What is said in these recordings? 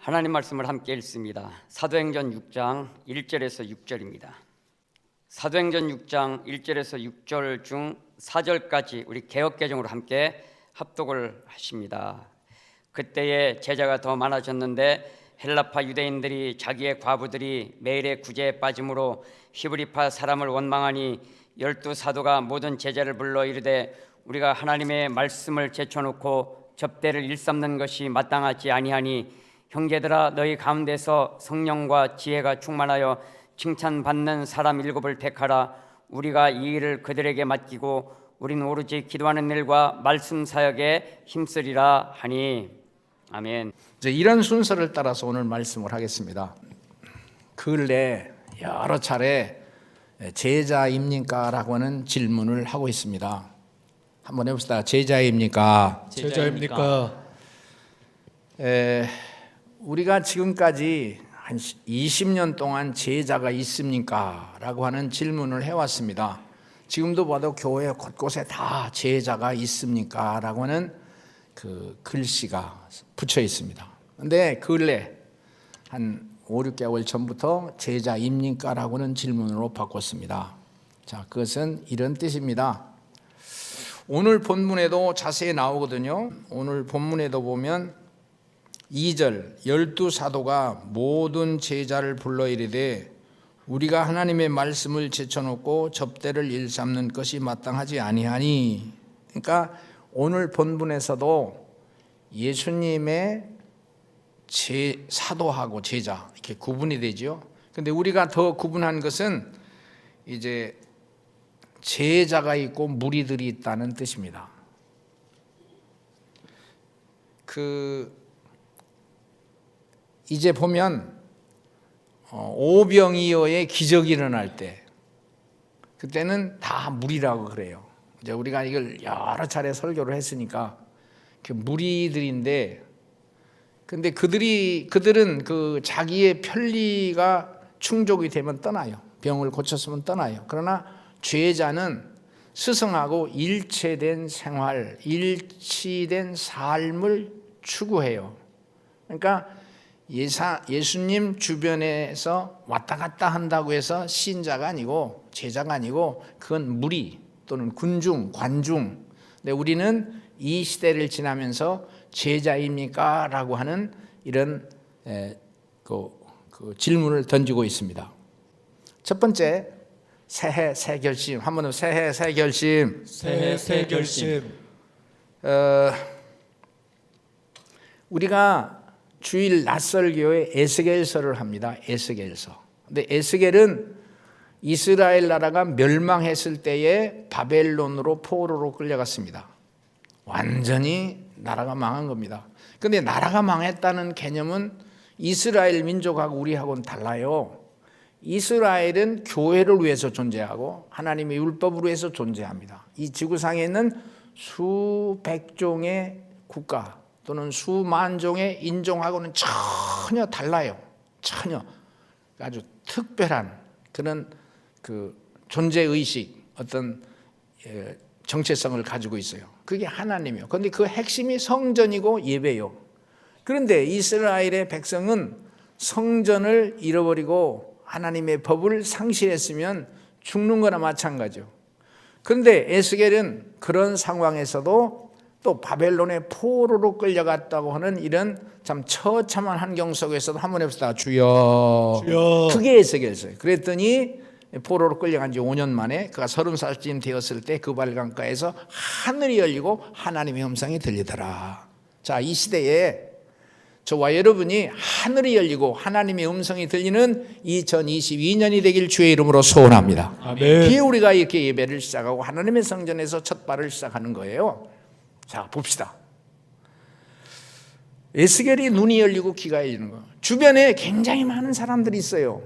하나님 말씀을 함께 읽습니다. 사도행전 6장 1절에서 6절입니다. 사도행전 6장 1절에서 6절 중 4절까지 우리 개역개정으로 함께 합독을 하십니다. 그때에 제자가 더 많아졌는데 헬라파 유대인들이 자기의 과부들이 매일의 구제에 빠짐으로 히브리파 사람을 원망하니 12 사도가 모든 제자를 불러 이르되 우리가 하나님의 말씀을 제쳐놓고 접대를 일삼는 것이 마땅하지 아니하니 형제들아 너희 가운데서 성령과 지혜가 충만하여 칭찬받는 사람 7을 택하라. 우리가 이 일을 그들에게 맡기고 우린 오로지 기도하는 일과 말씀 사역에 힘쓰리라 하니. 아멘. 이제 이런 순서를 따라서 오늘 말씀을 하겠습니다. 근래 여러 차례 제자입니까? 라고 하는 질문을 하고 있습니다. 한번 해봅시다. 제자입니까? 제자입니까? 우리가 지금까지 한 20년 동안 제자가 있습니까? 라고 하는 질문을 해왔습니다. 지금도 봐도 교회 곳곳에 다 제자가 있습니까? 라고 하는 그 글씨가 붙여 있습니다. 그런데 근래 한 5, 6개월 전부터 제자입니까? 라고 하는 질문으로 바꿨습니다. 자, 그것은 이런 뜻입니다. 오늘 본문에도 자세히 나오거든요. 오늘 본문에도 보면 2절 12 사도가 모든 제자를 불러 이르되 우리가 하나님의 말씀을 제쳐놓고 접대를 일삼는 것이 마땅하지 아니하니. 그러니까 오늘 본문에서도 예수님의 사도하고 제자 이렇게 구분이 되죠. 근데 우리가 더 구분한 것은 이제 제자가 있고 무리들이 있다는 뜻입니다. 이제 보면 오병이어의 기적이 일어날 때 그때는 다 무리라고 그래요. 이제 우리가 이걸 여러 차례 설교를 했으니까 그 무리들인데, 근데 그들은 그 자기의 편리가 충족이 되면 떠나요. 병을 고쳤으면 떠나요. 그러나 제자는 스승하고 일체된 생활, 일치된 삶을 추구해요. 그러니까 예수님 주변에서 왔다 갔다 한다고 해서 신자가 아니고 제자가 아니고 그건 무리 또는 군중, 관중. 근데 우리는 이 시대를 지나면서 제자입니까? 라고 하는 이런 그 질문을 던지고 있습니다. 첫 번째, 새해 새 결심. 한번 더 새해 새 결심. 새해 새 결심. 우리가 주일 낯설교회 에스겔서를 합니다. 에스겔서. 근데 에스겔은 이스라엘 나라가 멸망했을 때에 바벨론으로 포로로 끌려갔습니다. 완전히 나라가 망한 겁니다. 근데 나라가 망했다는 개념은 이스라엘 민족하고 우리하고는 달라요. 이스라엘은 교회를 위해서 존재하고 하나님의 율법을 위해서 존재합니다. 이 지구상에 있는 수백 종의 국가 또는 수만 종의 인종하고는 전혀 달라요. 전혀 아주 특별한 그런 그 존재의식, 어떤 정체성을 가지고 있어요. 그게 하나님이요. 그런데 그 핵심이 성전이고 예배요. 그런데 이스라엘의 백성은 성전을 잃어버리고 하나님의 법을 상실했으면 죽는 거나 마찬가지죠. 그런데 에스겔은 그런 상황에서도 또 바벨론의 포로로 끌려갔다고 하는 이런 참 처참한 환경 속에서도 한번 해봅시다. 주여. 주여. 그게 에스겔서예요. 그랬더니 포로로 끌려간 지 5년 만에 그가 30살쯤 되었을 때 그 발강가에서 하늘이 열리고 하나님의 음성이 들리더라. 자, 이 시대에 저와 여러분이 하늘이 열리고 하나님의 음성이 들리는 2022년이 되길 주의 이름으로 소원합니다. 아멘. 그게 우리가 이렇게 예배를 시작하고 하나님의 성전에서 첫 발을 시작하는 거예요. 자, 봅시다. 에스겔이 눈이 열리고 귀가 열리는 거. 주변에 굉장히 많은 사람들이 있어요.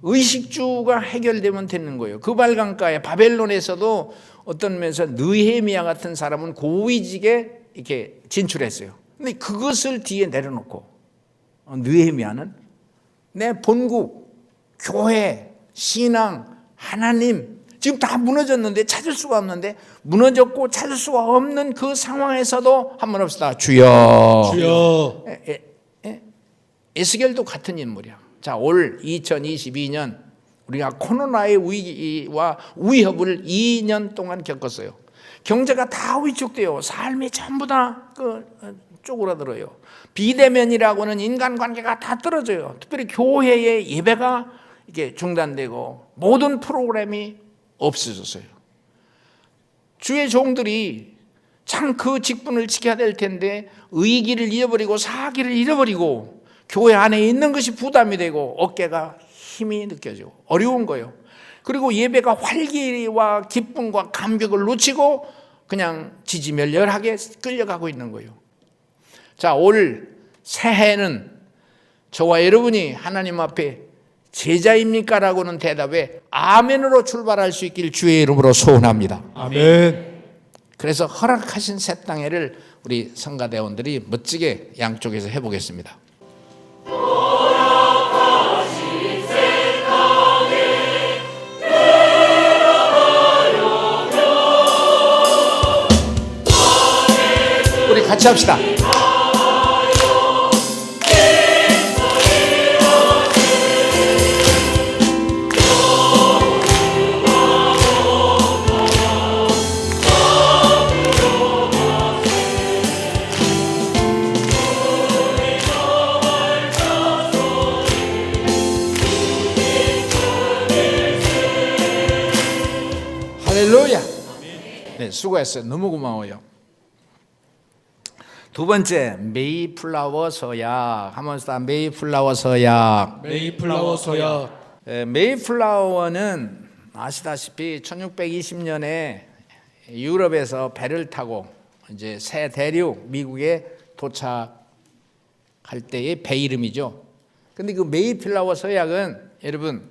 의식주가 해결되면 되는 거예요. 그 발강가에 바벨론에서도 어떤 면에서 느헤미야 같은 사람은 고위직에 이렇게 진출했어요. 근데 그것을 뒤에 내려놓고 느헤미야는 내 본국, 교회, 신앙, 하나님 지금 다 무너졌는데 찾을 수가 없는데 무너졌고 찾을 수가 없는 그 상황에서도 한번 합시다. 주여. 주여. 에스겔도 같은 인물이야. 자, 올 2022년 우리가 코로나의 위기와 위협을 2년 동안 겪었어요. 경제가 다 위축돼요. 삶이 전부 다 쪼그라들어요. 비대면이라고는 인간관계가 다 떨어져요. 특별히 교회의 예배가 이게 중단되고 모든 프로그램이 없어졌어요. 주의 종들이 참 그 직분을 지켜야 될 텐데 의기를 잃어버리고 사기를 잃어버리고 교회 안에 있는 것이 부담이 되고 어깨가 힘이 느껴지고 어려운 거예요. 그리고 예배가 활기와 기쁨과 감격을 놓치고 그냥 지지멸렬하게 끌려가고 있는 거예요. 자, 올 새해는 저와 여러분이 하나님 앞에 제자입니까? 라고는 대답에 아멘으로 출발할 수 있길 주의 이름으로 소원합니다. 아멘. 그래서 허락하신 새 땅에를 우리 성가대원들이 멋지게 양쪽에서 해보겠습니다. 우리 같이 합시다. 할렐루야. 네, 수고했어요. 너무 고마워요. 두 번째, 메이플라워 서약. 한번 더 메이플라워 서약. 메이플라워 서약. 메이플라워는 아시다시피 1620년에 유럽에서 배를 타고 이제 새 대륙 미국에 도착할 때의 배 이름이죠. 근데 그 메이플라워 서약은 여러분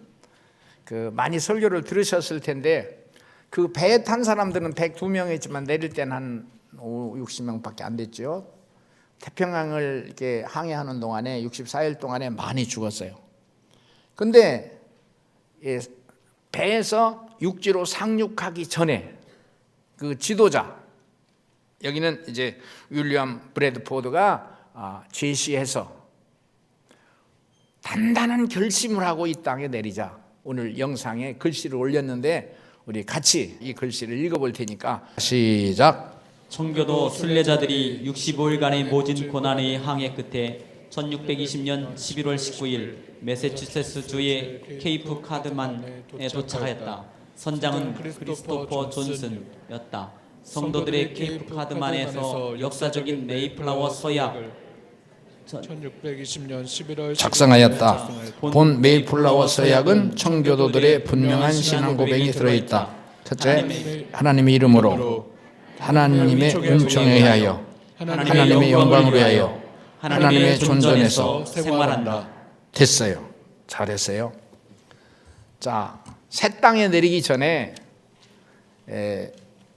많이 설교를 들으셨을 텐데 그 배에 탄 사람들은 102명이지만 내릴 때는 한 60명밖에 안 됐죠. 태평양을 이렇게 항해하는 동안에 64일 동안에 많이 죽었어요. 근데 배에서 육지로 상륙하기 전에 그 지도자, 여기는 이제 윌리엄 브래드포드가 제시해서 단단한 결심을 하고 이 땅에 내리자. 오늘 영상에 글씨를 올렸는데 우리 같이 이 글씨를 읽어볼 테니까 시작. 청교도 순례자들이 65일간의 모진 고난의 항해 끝에 1620년 11월 19일 매사추세츠 주의 케이프 카드만에 도착하였다. 선장은 크리스토퍼 존슨이었다. 성도들의 케이프 카드만에서 역사적인 메이플라워 서약 1620년 11월 작성하였다. 본 메이플라워 서약은 청교도들의 분명한 신앙 고백이 들어있다. 첫째, 하나님의 이름으로, 하나님의 은총에 의하여, 하나님의 영광을 위하여, 하나님의 존전에서 생활한다. 됐어요. 잘했어요. 자, 새 땅에 내리기 전에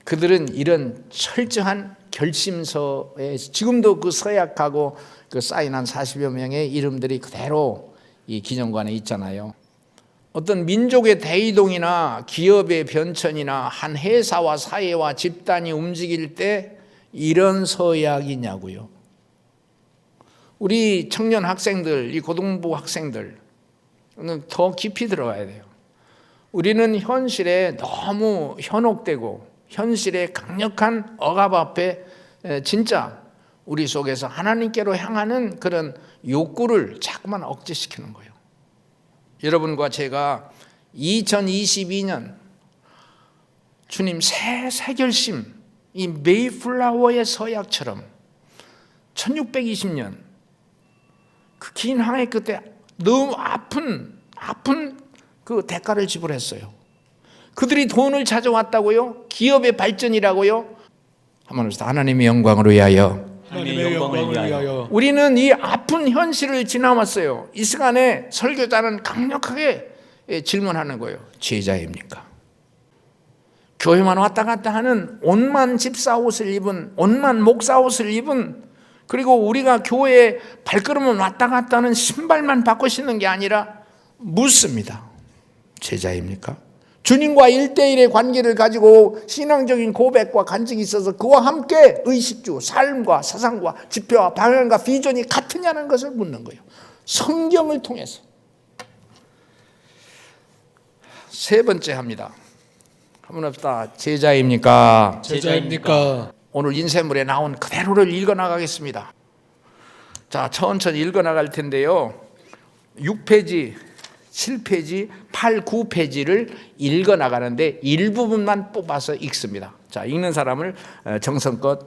그들은 이런 철저한 결심서에 지금도 그 서약하고 그 사인한 40여 명의 이름들이 그대로 이 기념관에 있잖아요. 어떤 민족의 대이동이나 기업의 변천이나 한 회사와 사회와 집단이 움직일 때 이런 서약이냐고요. 우리 청년 학생들, 이 고등부 학생들은 더 깊이 들어가야 돼요. 우리는 현실에 너무 현혹되고 현실의 강력한 억압 앞에 진짜 우리 속에서 하나님께로 향하는 그런 욕구를 자꾸만 억제시키는 거예요. 여러분과 제가 2022년 주님 새 결심, 이 메이플라워의 서약처럼 1620년 그 긴 항해 끝에 너무 아픈 그 대가를 지불했어요. 그들이 돈을 찾아왔다고요? 기업의 발전이라고요? 한번 하나님의 영광을 위하여, 하나님의 영광을 위하여. 우리는 이 아픈 현실을 지나왔어요. 이 시간에 설교자는 강력하게 질문하는 거예요. 제자입니까? 교회만 왔다 갔다 하는 옷만 집사 옷을 입은, 옷만 목사 옷을 입은, 그리고 우리가 교회에 발걸음을 왔다 갔다 하는 신발만 바꿔 신는 게 아니라 묻습니다. 제자입니까? 주님과 1대1의 관계를 가지고 신앙적인 고백과 간증이 있어서 그와 함께 의식주, 삶과 사상과 지표와 방향과 비전이 같으냐는 것을 묻는 거예요. 성경을 통해서. 세 번째 합니다. 한번 합시다. 제자입니까? 제자입니까? 오늘 인쇄물에 나온 그대로를 읽어나가겠습니다. 자, 천천히 읽어나갈 텐데요. 6페이지, 7페이지, 8, 9페이지를 읽어나가는데 일부분만 뽑아서 읽습니다. 자, 읽는 사람을 정성껏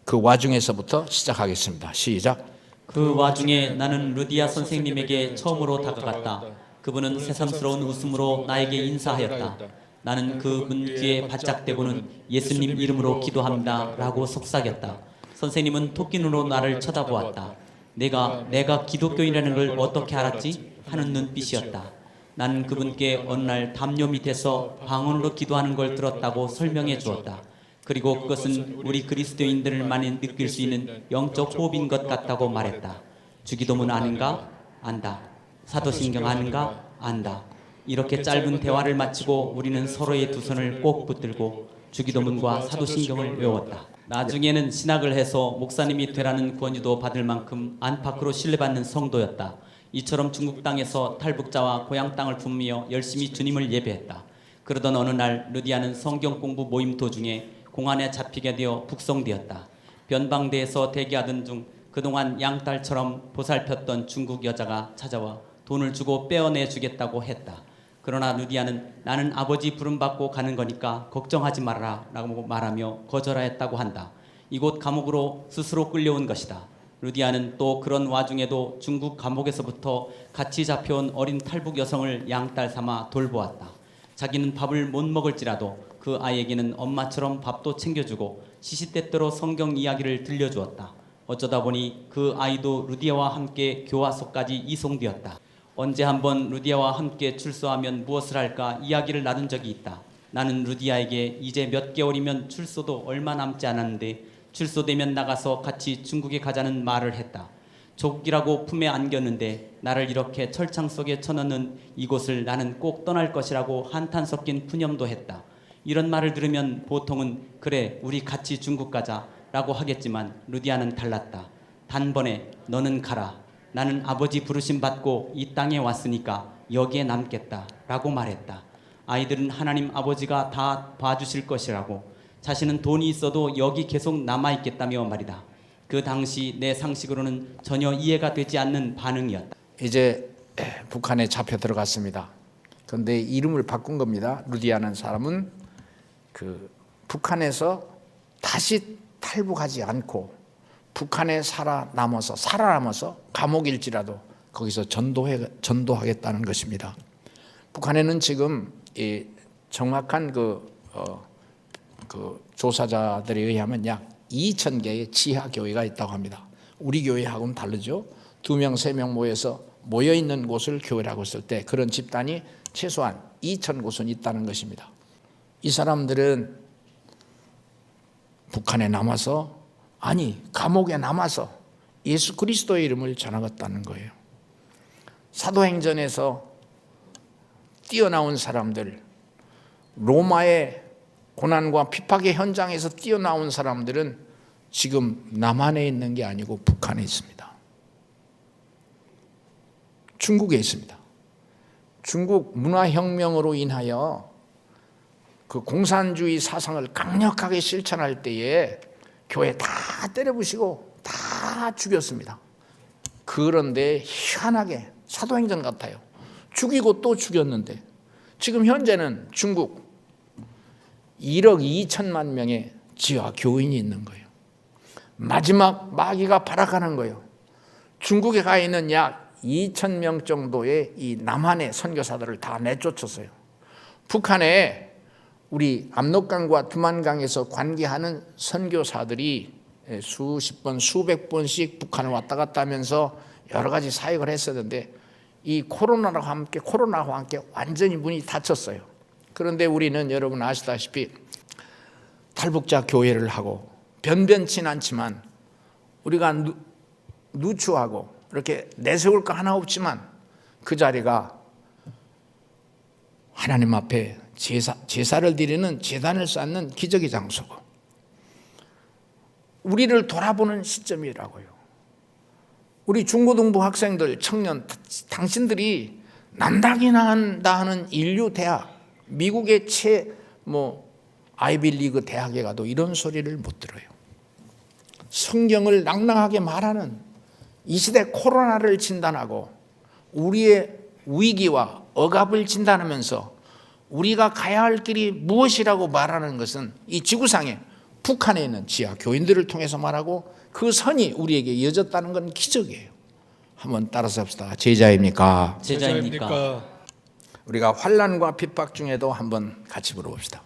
그 와중에서부터 시작하겠습니다. 시작. 그 와중에 나는 루디아 선생님에게 처음으로 다가갔다. 그분은 새삼스러운 웃음으로 나에게 인사하였다. 나는 그분 귀에 바짝 대고는 예수님 이름으로 기도합니다 라고 속삭였다. 선생님은 토끼눈으로 나를 쳐다보았다. 내가 기독교인이라는 걸 어떻게 알았지? 하는 눈빛이었다. 나는 그분께 어느 날 담요 밑에서 방언으로 기도하는 걸 들었다고 설명해 주었다. 그리고 그것은 우리 그리스도인들만이 느낄 수 있는 영적 호흡인 것 같다고 말했다. 주기도문 아는가? 안다. 사도신경 아는가? 안다. 이렇게 짧은 대화를 마치고 우리는 서로의 두 손을 꼭 붙들고 주기도문과 사도신경을 외웠다. 나중에는 신학을 해서 목사님이 되라는 권유도 받을 만큼 안팎으로 신뢰받는 성도였다. 이처럼 중국 땅에서 탈북자와 고향 땅을 품으며 열심히 주님을 예배했다. 그러던 어느 날 루디아는 성경 공부 모임 도중에 공안에 잡히게 되어 북송되었다. 변방대에서 대기하던 중 그동안 양딸처럼 보살폈던 중국 여자가 찾아와 돈을 주고 빼어내 주겠다고 했다. 그러나 루디아는 나는 아버지 부름받고 가는 거니까 걱정하지 말아라 라고 말하며 거절하였다고 한다. 이곳 감옥으로 스스로 끌려온 것이다. 루디아는 또 그런 와중에도 중국 감옥에서부터 같이 잡혀온 어린 탈북 여성을 양딸 삼아 돌보았다. 자기는 밥을 못 먹을지라도 그 아이에게는 엄마처럼 밥도 챙겨주고 시시때때로 성경 이야기를 들려주었다. 어쩌다 보니 그 아이도 루디아와 함께 교화소까지 이송되었다. 언제 한번 루디아와 함께 출소하면 무엇을 할까 이야기를 나눈 적이 있다. 나는 루디아에게 이제 몇 개월이면 출소도 얼마 남지 않았는데 출소되면 나가서 같이 중국에 가자는 말을 했다. 조국이라고 품에 안겼는데 나를 이렇게 철창 속에 쳐넣는 이곳을 나는 꼭 떠날 것이라고 한탄 섞인 푸념도 했다. 이런 말을 들으면 보통은 그래 우리 같이 중국 가자 라고 하겠지만 루디아는 달랐다. 단번에 너는 가라. 나는 아버지 부르심 받고 이 땅에 왔으니까 여기에 남겠다 라고 말했다. 아이들은 하나님 아버지가 다 봐주실 것이라고, 자신은 돈이 있어도 여기 계속 남아있겠다며 말이다. 그 당시 내 상식으로는 전혀 이해가 되지 않는 반응이었다. 이제 북한에 잡혀 들어갔습니다. 그런데 이름을 바꾼 겁니다. 루디아라는 사람은 그 북한에서 다시 탈북하지 않고 북한에 살아남아서 감옥일지라도 거기서 전도하겠다는 것입니다. 북한에는 지금 이 정확한 그 조사자들에 의하면 약 2,000개의 지하 교회가 있다고 합니다. 우리 교회하고는 다르죠. 2명, 3명 모여 있는 곳을 교회라고 했을 때 그런 집단이 최소한 2,000곳은 있다는 것입니다. 이 사람들은 북한에 남아서, 아니 감옥에 남아서 예수 그리스도의 이름을 전하겠다는 거예요. 사도행전에서 뛰어나온 사람들, 로마의 고난과 핍박의 현장에서 뛰어나온 사람들은 지금 남한에 있는 게 아니고 북한에 있습니다. 중국에 있습니다. 중국 문화혁명으로 인하여 그 공산주의 사상을 강력하게 실천할 때에 교회 다 때려부시고 다 죽였습니다. 그런데 희한하게 사도행전 같아요. 죽이고 또 죽였는데 지금 현재는 중국 1억 2천만 명의 지하 교인이 있는 거예요. 마지막 마귀가 발악하는 거예요. 중국에 가 있는 약 2천 명 정도의 이 남한의 선교사들을 다 내쫓았어요. 북한에 우리 압록강과 두만강에서 관계하는 선교사들이 수십 번, 수백 번씩 북한을 왔다 갔다 하면서 여러 가지 사역을 했었는데 이 코로나와 함께 완전히 문이 닫혔어요. 그런데 우리는 여러분 아시다시피 탈북자 교회를 하고 변변치는 않지만 우리가 누추하고 이렇게 내세울 거 하나 없지만 그 자리가 하나님 앞에 제사를 드리는 제단을 쌓는 기적의 장소고, 우리를 돌아보는 시점이라고요. 우리 중고등부 학생들, 청년, 당신들이 남다기 나간다 하는 인류 대학, 미국의 아이비리그 대학에 가도 이런 소리를 못 들어요. 성경을 낭낭하게 말하는 이 시대 코로나를 진단하고 우리의 위기와 억압을 진단하면서 우리가 가야 할 길이 무엇이라고 말하는 것은 이 지구상에 북한에 있는 지하 교인들을 통해서 말하고 그 선이 우리에게 이어졌다는 건 기적이에요. 한번 따라서 합시다. 제자입니까? 제자입니까? 우리가 환난과 핍박 중에도 한번 같이 불러봅시다.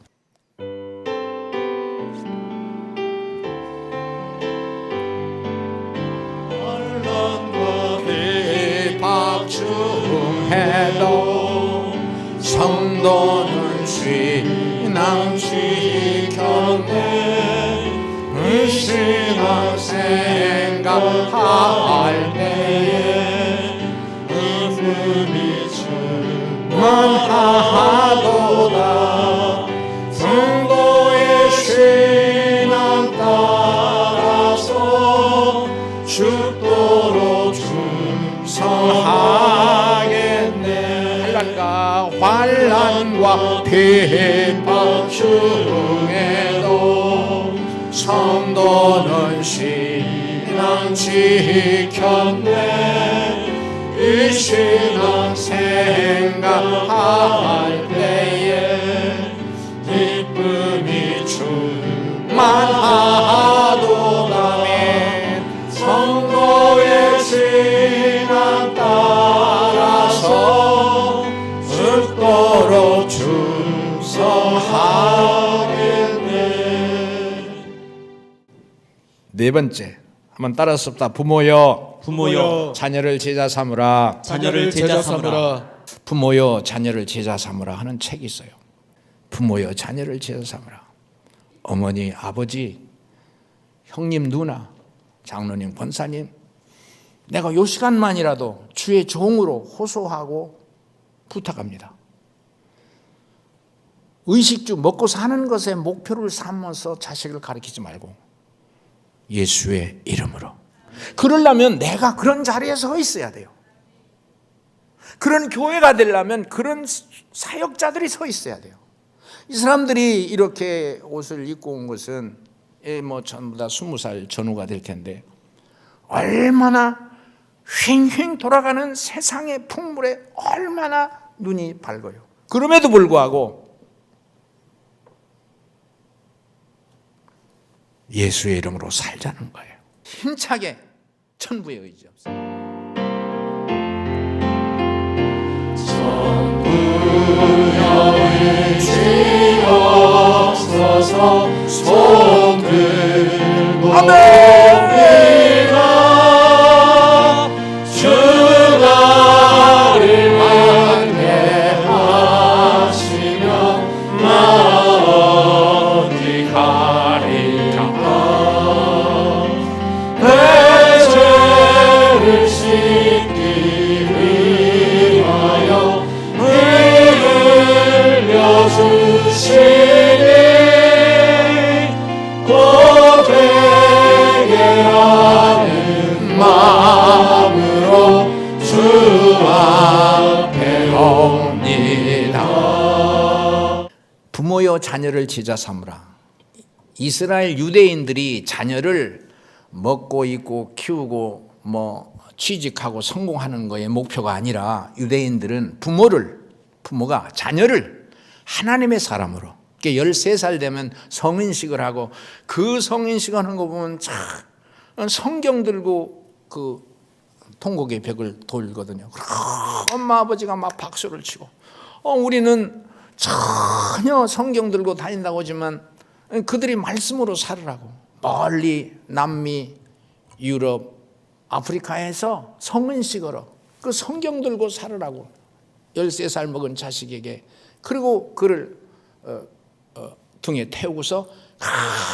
환난과 핍박 중에도 성도는 신앙 지켰네. 그 신앙 생각할 때에 기쁨이 충만하도다. 성도의 신앙 따라서 죽도록 충성하겠네. 환난과 핍박 중에도 성도는 신앙 지켰네. 이 신앙 생각할 때에 기쁨이 충만하도다. 성도의 신앙 따라서 죽도록 충성하겠네. 네 번째, 한번 따라서 부모여, 부모여, 자녀를 제자 삼으라. 자녀를 제자 삼으라. 부모여, 자녀를 제자 삼으라 하는 책이 있어요. 부모여, 자녀를 제자 삼으라. 어머니, 아버지, 형님, 누나, 장로님, 권사님, 내가 요 시간만이라도 주의 종으로 호소하고 부탁합니다. 의식주 먹고 사는 것에 목표를 삼아서 자식을 가르치지 말고 예수의 이름으로. 그러려면 내가 그런 자리에 서 있어야 돼요. 그런 교회가 되려면 그런 사역자들이 서 있어야 돼요. 이 사람들이 이렇게 옷을 입고 온 것은 전부 다 20살 전후가 될 텐데 얼마나 휑휑 돌아가는 세상의 풍물에 얼마나 눈이 밝아요. 그럼에도 불구하고 예수의 이름으로 살자는 거예요. 힘차게 천부에 의지 없어요. 천부에 의지 없어서 손 들고 아멘. 주 나를 안내하시며 나 어디 가리까. 죄를 씻기 위하여 흘려주시니 고백하는 마음으로 주 앞에 옵니다. 부모여, 자녀를 제자 삼으라. 이스라엘 유대인들이 자녀를 먹고 입고 키우고 취직하고 성공하는 거에 목표가 아니라 유대인들은 부모가 자녀를 하나님의 사람으로, 13살 되면 성인식을 하고, 그 성인식 하는 거 보면 참 성경 들고 그 통곡의 벽을 돌거든요. 엄마 아버지가 막 박수를 치고, 우리는 전혀 성경 들고 다닌다고 하지만 그들이 말씀으로 살으라고 멀리 남미, 유럽, 아프리카에서 성은식으로 그 성경 들고 살으라고 13살 먹은 자식에게, 그리고 그를 등에 태우고서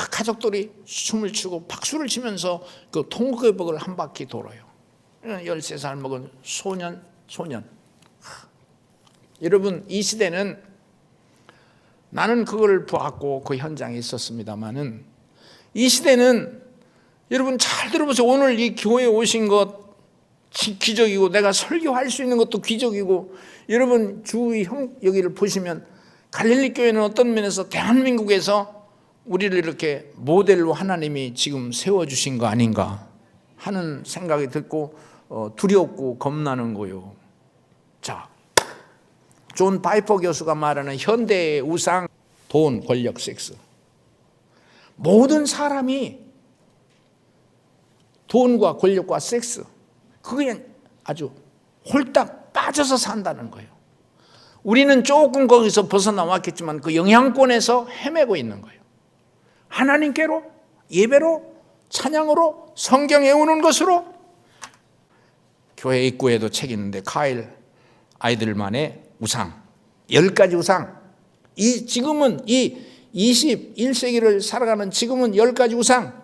가족들이 춤을 추고 박수를 치면서 그 통곡의 벽을 한 바퀴 돌아요. 13살 먹은 소년 여러분, 이 시대는 나는 그걸 보았고 그 현장에 있었습니다마는 이 시대는 여러분 잘 들어보세요. 오늘 이 교회에 오신 것 기적이고 내가 설교할 수 있는 것도 기적이고 여러분 주위 여기를 보시면 갈릴리 교회는 어떤 면에서 대한민국에서 우리를 이렇게 모델로 하나님이 지금 세워주신 거 아닌가 하는 생각이 들고 두렵고 겁나는 거요. 자, 존 파이퍼 교수가 말하는 현대의 우상, 돈, 권력, 섹스. 모든 사람이 돈과 권력과 섹스, 그게 아주 홀딱 빠져서 산다는 거예요. 우리는 조금 거기서 벗어나왔겠지만 그 영향권에서 헤매고 있는 거예요. 하나님께로, 예배로, 찬양으로, 성경 외우는 것으로. 교회 입구에도 책 있는데 카일 아이들만의 우상, 10가지 우상. 지금은 이 21세기를 살아가는 지금은 10가지 우상.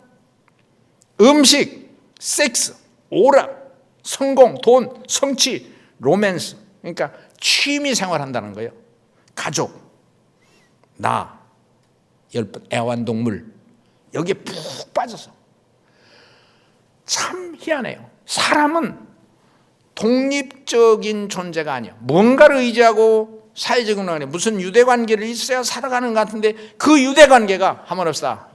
음식, 섹스, 오락, 성공, 돈, 성취, 로맨스. 그러니까 취미 생활한다는 거예요. 가족, 나, 애완동물. 여기에 푹 빠져서. 참 희한해요. 사람은 독립적인 존재가 아니야. 뭔가를 의지하고 사회적인 관계, 무슨 유대관계를 있어야 살아가는 것 같은데 그 유대관계가 하모니스다.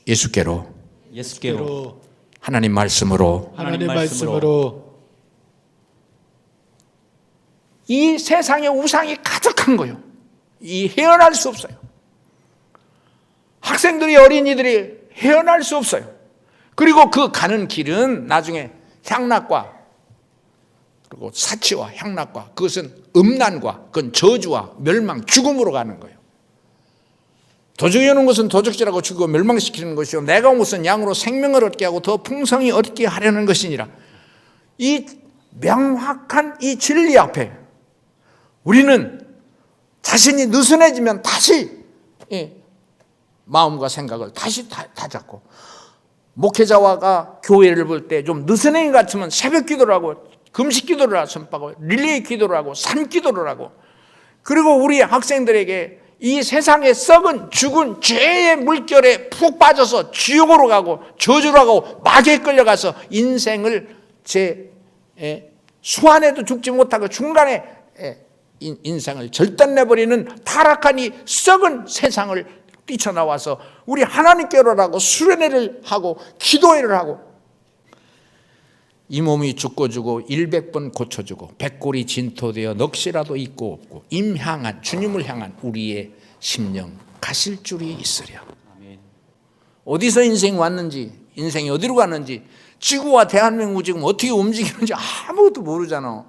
예수께로, 하나님 말씀으로, 하나님 말씀으로. 이 세상에 우상이 가득한 거예요. 헤어날 수 없어요. 학생들이, 어린이들이 헤어날 수 없어요. 그리고 그 가는 길은 나중에 향락과, 그리고 사치와 향락과, 그것은 음란과, 그건 저주와 멸망, 죽음으로 가는 거예요. 도적이 오는 것은 도적질하고 죽이고 멸망시키는 것이요 내가 온 것은 양으로 생명을 얻게 하고 더 풍성히 얻게 하려는 것이니라. 이 명확한 이 진리 앞에 우리는 자신이 느슨해지면 다시 마음과 생각을 다시 다잡고, 목회자가 교회를 볼 때 좀 느슨해 같으면 새벽 기도를 하고 금식 기도를 하고 릴레이 기도를 하고 산 기도를 하고, 그리고 우리 학생들에게 이 세상의 썩은 죽은 죄의 물결에 푹 빠져서 지옥으로 가고 저주로 가고 마귀에 끌려가서 인생을 수완에도 죽지 못하고 중간에 인생을 절단내버리는 타락한 이 썩은 세상을 뛰쳐나와서 우리 하나님께로 하고 수련회를 하고 기도회를 하고, 이 몸이 죽고 100번 고쳐주고 백골이 진토되어 넋이라도 있고 없고 임향한 주님을 향한 우리의 심령 가실 줄이 있으랴. 어디서 인생이 왔는지, 인생이 어디로 갔는지, 지구와 대한민국 지금 어떻게 움직이는지 아무것도 모르잖아.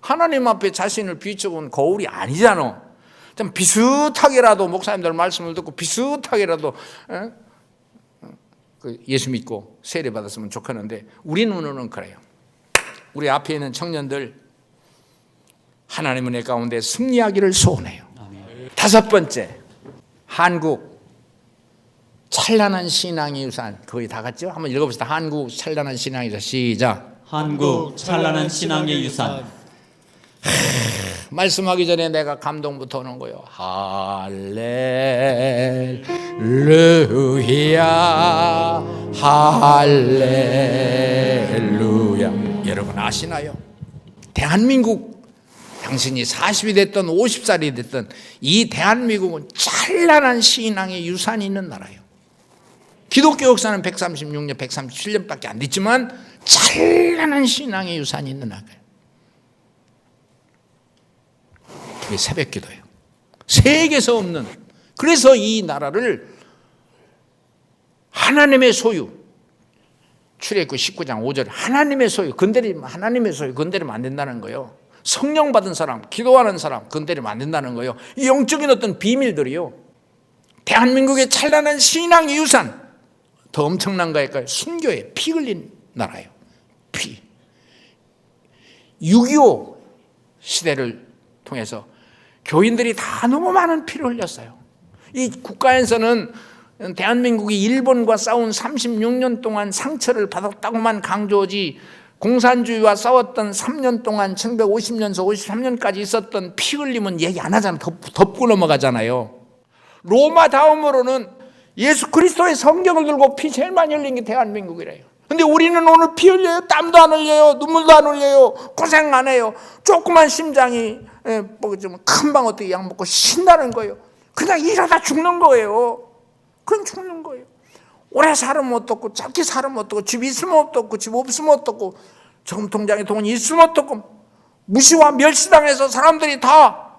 하나님 앞에 자신을 비춰본 거울이 아니잖아. 좀 비슷하게라도 목사님들 말씀을 듣고 비슷하게라도 예수 믿고 세례 받았으면 좋겠는데 우리 눈으로는 그래요. 우리 앞에 있는 청년들 하나님의 은혜 가운데 승리하기를 소원해요. 아멘. 5번째, 한국 찬란한 신앙의 유산. 거의 다 갔죠? 한번 읽어봅시다. 한국 찬란한 신앙의 유산. 시작. 한국 찬란한 신앙의 유산. 말씀하기 전에 내가 감동부터 오는 거예요. 할렐루야, 할렐루야. 여러분 아시나요? 대한민국, 당신이 40이 됐든 50살이 됐든 이 대한민국은 찬란한 신앙의 유산이 있는 나라예요. 기독교 역사는 136년, 137년밖에 안 됐지만 찬란한 신앙의 유산이 있는 나라예요. 그게 새벽 기도예요. 세계에서 없는. 그래서 이 나라를 하나님의 소유, 출애굽 19장 5절 하나님의 소유, 건드리면 하나님의 소유, 건드리면 안 된다는 거예요. 성령 받은 사람, 기도하는 사람 건드리면 안 된다는 거예요. 이 영적인 어떤 비밀들이요. 대한민국의 찬란한 신앙의 유산, 더 엄청난 거일까요? 순교에 피 흘린 나라예요. 피. 6.25 시대를 통해서 교인들이 다 너무 많은 피를 흘렸어요. 이 국가에서는 대한민국이 일본과 싸운 36년 동안 상처를 받았다고만 강조하지 공산주의와 싸웠던 3년 동안 1950년서 53년까지 있었던 피 흘림은 얘기 안 하잖아요. 덮고 넘어가잖아요. 로마 다음으로는 예수 그리스도의 성경을 들고 피 제일 많이 흘린 게 대한민국이래요. 근데 우리는 오늘 피 흘려요. 땀도 안 흘려요. 눈물도 안 흘려요. 고생 안 해요. 조그만 심장이 금방 어떻게 약 먹고 신나는 거예요. 그냥 일하다 죽는 거예요. 그냥 죽는 거예요. 오래 살으면 어떻고 짧게 살으면 어떻고 집 있으면 어떻고 집 없으면 어떻고 저금통장에 돈이 있으면 어떻고 무시와 멸시당해서 사람들이 다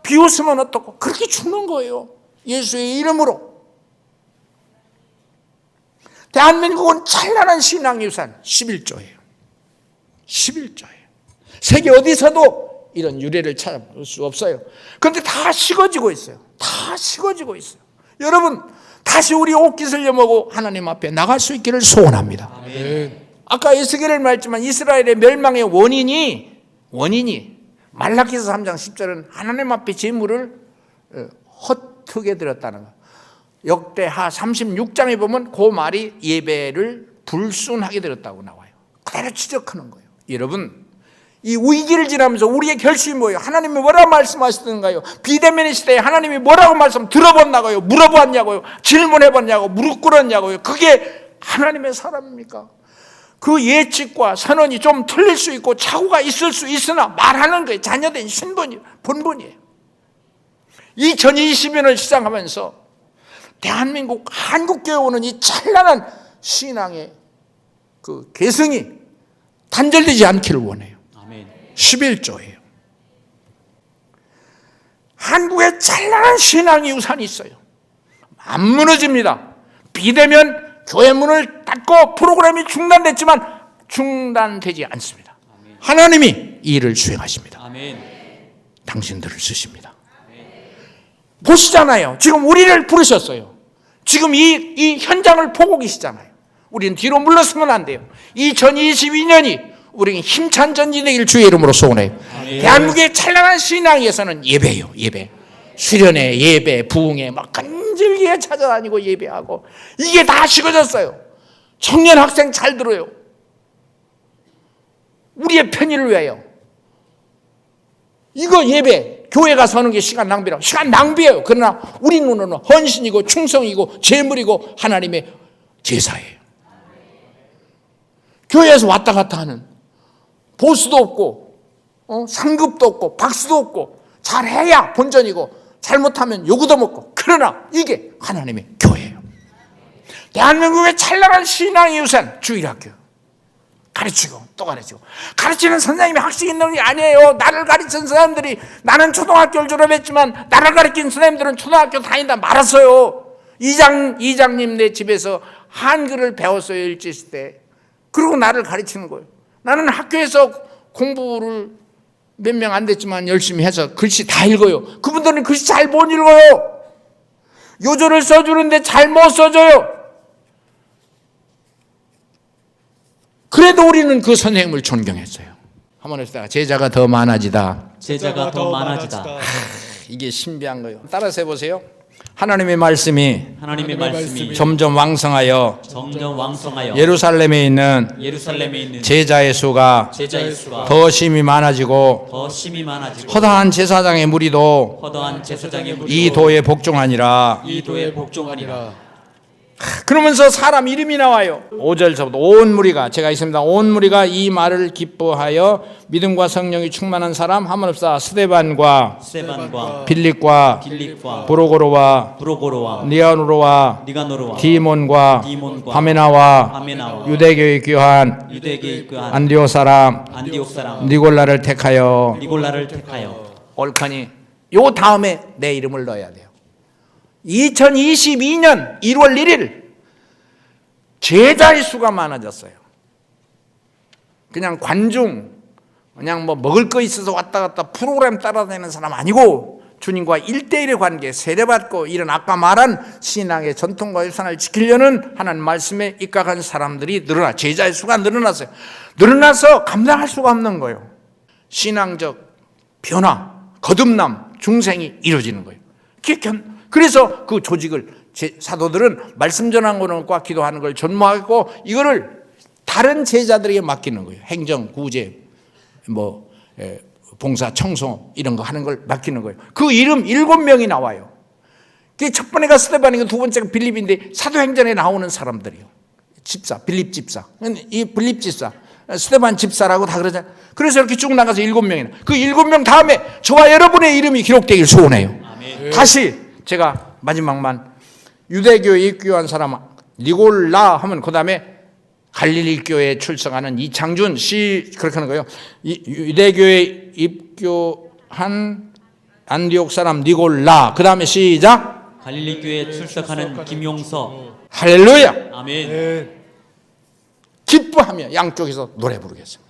비웃으면 어떻고 그렇게 죽는 거예요. 예수의 이름으로. 대한민국은 찬란한 신앙유산 11조예요. 11조예요. 세계 어디서도 이런 유래를 찾아볼 수 없어요. 그런데 다 식어지고 있어요. 다 식어지고 있어요. 여러분 다시 우리 옷깃을 여모고 하나님 앞에 나갈 수 있기를 소원합니다. 아멘. 아까 에스겔을 말했지만 이스라엘의 멸망의 원인이 말라기서 3장 10절은 하나님 앞에 제물을 헛되게 드렸다는 거. 역대하 36장에 보면 그 말이 예배를 불순하게 드렸다고 나와요. 그대로 지적하는 거예요. 여러분 이 위기를 지나면서 우리의 결심이 뭐예요? 하나님이 뭐라고 말씀하시던가요? 비대면의 시대에 하나님이 뭐라고 말씀 들어봤나고요? 물어봤냐고요? 질문해봤냐고? 무릎 꿇었냐고요? 그게 하나님의 사람입니까? 그 예측과 선언이 좀 틀릴 수 있고 착오가 있을 수 있으나 말하는 거예요. 자녀된 신분이 본분이에요. 2020년을 시작하면서 대한민국 한국교회 오는 이 찬란한 신앙의 그 계승이 단절되지 않기를 원해요. 11조예요. 한국에 찬란한 신앙의 유산이 있어요. 안 무너집니다. 비대면 교회 문을 닫고 프로그램이 중단됐지만 중단되지 않습니다. 하나님이 이 일을 수행하십니다. 당신들을 쓰십니다. 보시잖아요. 지금 우리를 부르셨어요. 지금 이 현장을 보고 계시잖아요. 우리는 뒤로 물러서면 안 돼요. 2022년이 우리는 힘찬 전진이 되길 주의 이름으로 소원해요. 대한민국의 찬란한 신앙에서는 예배예요. 예배. 수련회, 예배, 부흥회 막 끈질기게 찾아다니고 예배하고 이게 다 식어졌어요. 청년 학생 잘 들어요. 우리의 편의를 위하여. 이거 예배, 교회 가서 하는 게 시간 낭비라고. 시간 낭비예요. 그러나 우리 눈으로는 헌신이고 충성이고 재물이고 하나님의 제사예요. 교회에서 왔다 갔다 하는 보수도 없고 상급도 없고 박수도 없고 잘해야 본전이고 잘못하면 요구도 먹고 그러나 이게 하나님의 교회예요. 대한민국의 찬란한 신앙의 유산 주일학교 가르치고 또 가르치고 가르치는 선생님이 학식 있는 게 아니에요. 나를 가르친 사람들이 나는 초등학교를 졸업했지만 나를 가르친 선생님들은 초등학교 다니다 말았어요. 이장님 내 집에서 한글을 배웠어요. 일제시대. 그리고 나를 가르치는 거예요. 나는 학교에서 공부를 몇 명 안 됐지만 열심히 해서 글씨 다 읽어요. 그분들은 글씨 잘 못 읽어요. 요절을 써주는데 잘 못 써줘요. 그래도 우리는 그 선생님을 존경했어요. 한번 해보다가 제자가 더 많아지다. 제자가 더 많아지다. 이게 신비한 거예요. 따라서 해보세요. 하나님의 말씀이 하나님의 점점 왕성하여 예루살렘에 있는 제자의 수가 더 심히 많아지고 허다한 제사장의 무리도 이 도에 복종하니라. 그러면서 사람 이름이 나와요. 5절서부터 온 무리가 제가 있습니다. 온 무리가 이 말을 기뻐하여 믿음과 성령이 충만한 사람 한번 없사 스데반과 빌립과 브로고로와 니가노로와 디몬과 바메나와 유대교의 귀한 안디옥 사람 니골라를 택하여 올카니 요 다음에 내 이름을 넣어야 돼요. 2022년 1월 1일 제자의 수가 많아졌어요. 그냥 관중, 그냥 뭐 먹을 거 있어서 왔다 갔다 프로그램 따라다니는 사람 아니고 주님과 1대1의 관계, 세례받고 이런 아까 말한 신앙의 전통과 유산을 지키려는 하나님 말씀에 입각한 사람들이 제자의 수가 늘어났어요. 늘어나서 감당할 수가 없는 거예요. 신앙적 변화, 거듭남, 중생이 이루어지는 거예요. 그래서 그 조직을 사도들은 말씀 전하는 것과 기도하는 걸 전무하고 이거를 다른 제자들에게 맡기는 거예요. 행정, 구제, 뭐 봉사, 청소 이런 거 하는 걸 맡기는 거예요. 그 이름 7명이 나와요. 그 첫 번째가 스데반이고 두 번째가 빌립인데 사도행전에 나오는 사람들이요. 집사, 빌립 집사. 이 빌립 집사, 스데반 집사라고 다 그러잖아요. 그래서 이렇게 쭉 나가서 7명이나. 그 7명 다음에 저와 여러분의 이름이 기록되길 소원해요. 아멘. 다시 제가 마지막만 유대교에 입교한 사람 니골라 하면 그 다음에 갈릴리 교회에 출석하는 이창준 씨 그렇게 하는 거예요. 유대교에 입교한 안디옥 사람 니골라. 그 다음에 시작. 갈릴리 교회에 출석하는 김용서. 할렐루야. 아멘. 기뻐하며 양쪽에서 노래 부르겠습니다.